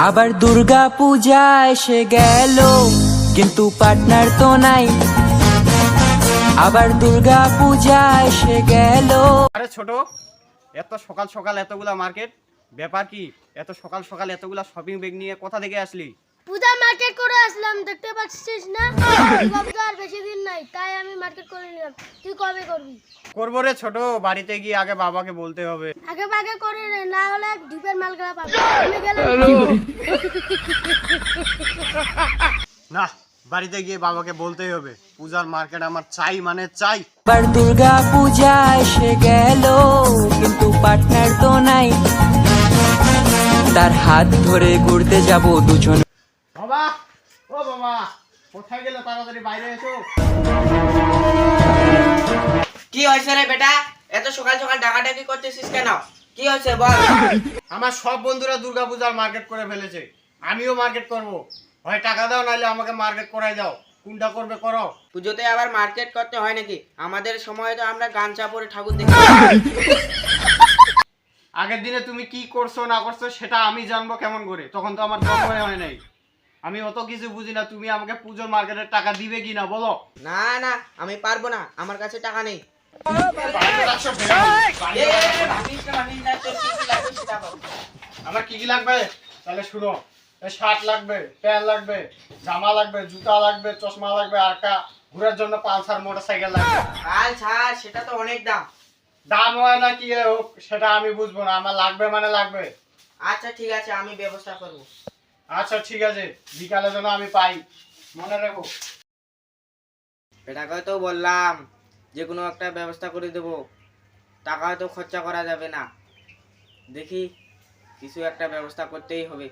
আবার দুর্গা পূজা এসে গেল, কিন্তু পার্টনার তো নাই। আবার দুর্গা পূজা এসে গেল। আরে ছোট, এত সকাল সকাল এতগুলা মার্কেট, ব্যাপার কি? এত সকাল সকাল এতগুলা শপিং ব্যাগ নিয়ে কোথা থেকে আসলি? পূজা মার্কেট করে আসলাম, দেখতে পাচ্ছিস না? দুর্গাপূজা আর বেশি দিন নাই, তাই আমি মার্কেট করে নিলাম। তুই কবে করবি? করবো রে ছোট, বাড়িতে গিয়ে আগে বাবাকে বলতে হবে। আগে ভাগে করে রে, না হলে ডিপের মালগুলা পাবি। আমি গেলাম। না, বাড়িতে গিয়ে বাবাকে বলতেই হবে, পূজার মার্কেট আমার চাই মানে চাই। আবার দুর্গা পূজা এসে গেল, কিন্তু পার্টনার তো নাই। তার হাত ধরে ঘুরতে যাব দুজন। বাবা, ও বাবা, কোথায় গেলে? তাড়াতাড়ি বাইরে এসো। কি হয়েছে রে বেটা? এত সকাল সকাল ডাকাডাকি করতেছিস কেন? কি হয়েছে বল? আমার সব বন্ধুরা দুর্গাপূজার মার্কেট করে ফেলেছে, আমিও মার্কেট করব। হয় টাকা দাও, নাহলে আমাকে মার্কেট করাই দাও। কোনটা করবে করো। পুজোতে আবার মার্কেট করতে হয় নাকি? আমাদের সময় তো আমরা গামছা পরে ঠাকুর দেখি। আগের দিনে তুমি কি করছো না করছো সেটা আমি জানবো কেমন করে? তখন তো আমার জন্মই হয় নাই। আমি অত কিছু বুঝি না। তুমি আমাকে পুজোর মার্কেটের টাকা দিবে কি না বলো? না না, আমি পারবো না, আমার কাছে টাকা নেই। আমার কি কি লাগবে তাহলে শুনো। শার্ট লাগবে, প্যান্ট লাগবে, জামা লাগবে, জুতা লাগবে, চশমা লাগবে, আর ঘুরার জন্য পালসার মোটরসাইকেল লাগবে। কাল ছাড়, সেটা তো অনেক দাম। দাম হয় না কি হোক সেটা আমি বুঝবো না, আমার লাগবে মানে লাগবে। আচ্ছা ঠিক আছে, আমি ব্যবস্থা করবো। আচ্ছা ঠিক আছে, বিকালে যেন আমি পাই, মনে রাখো। এটাকে তো বললাম যে কোনো একটা ব্যবস্থা করে দেবো, টাকা তো খরচা করা যাবে না। দেখি কিছু একটা ব্যবস্থা করতেই হবে।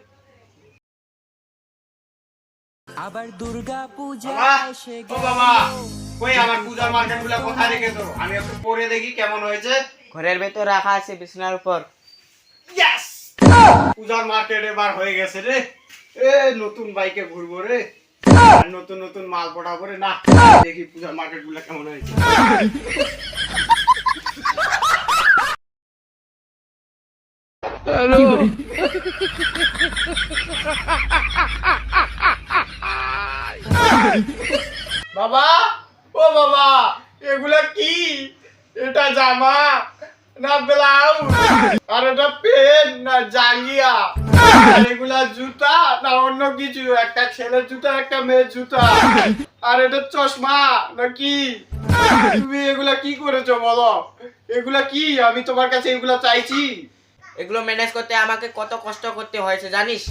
আবার দুর্গা পূজা বাবা, এসে ও গেল। বাবা, কই আমার পূজার মার্কেট গুলা কোথায় রেখেছো? আমি একটু পরে দেখি কেমন হয়েছে। ঘরের ভেতর রাখা আছে বিছানার উপর। ইয়েস, পূজার মার্কেট এবার হয়ে গেছে রে। এ নতুন বাইকে ঘুরবো রে, আর নতুন নতুন মাল পড়াবো রে। না, দেখি পূজার মার্কেট গুলা কেমন হয়েছে। বাবা, ও বাবা, এগুলা কি? এটা জামা না ব্লাউজ, আর এটা পেন না জাঙ্গিয়া, আর এগুলা জুতা না অন্য কিছু? একটা ছেলের জুতা, একটা মেয়ের জুতা, আর এটা চশমা নাকি? তুমি এগুলা কি করেছো বলো? এগুলা কি? আমি তোমার কাছে এগুলা চাইছি? এগুলো ম্যানেজ করতে আমাকে কত কষ্ট করতে হয়েছে জানিস?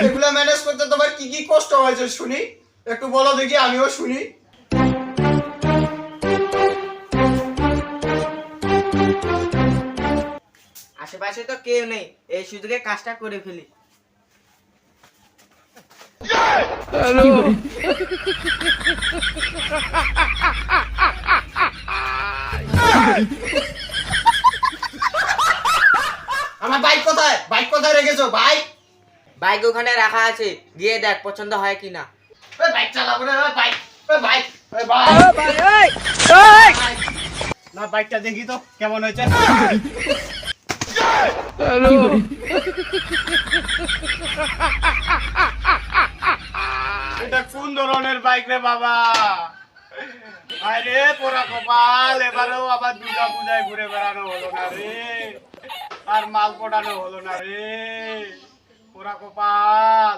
এগুলা ম্যানেজ করতে তোমার কি কি কষ্ট হয়েছে শুনি? একটু বলো দেখি, আমিও শুনি। আশেপাশে তো কেউ নেই, এই সুযোগে কাজটা করে ফেলি। আমার বাইক কোথায়? বাইক কোথায় রেখেছো? বাইক বাইক ওখানে রাখা আছে, গিয়ে দেখ পছন্দ হয় কিনা। বাইক চালাবো রে, বাইক, বাইক, না বাইকটা দেখি তো কেমন হয়েছে। এটা কোন ধরনের বাইক রে বাবা? আরে পোড়া কপাল, এবারেও আবার দুর্গা পূজায় ঘুরে বেড়ানো হলো না রে, আর মাল পড়ানো হলো না রে, পোড়া কপাল।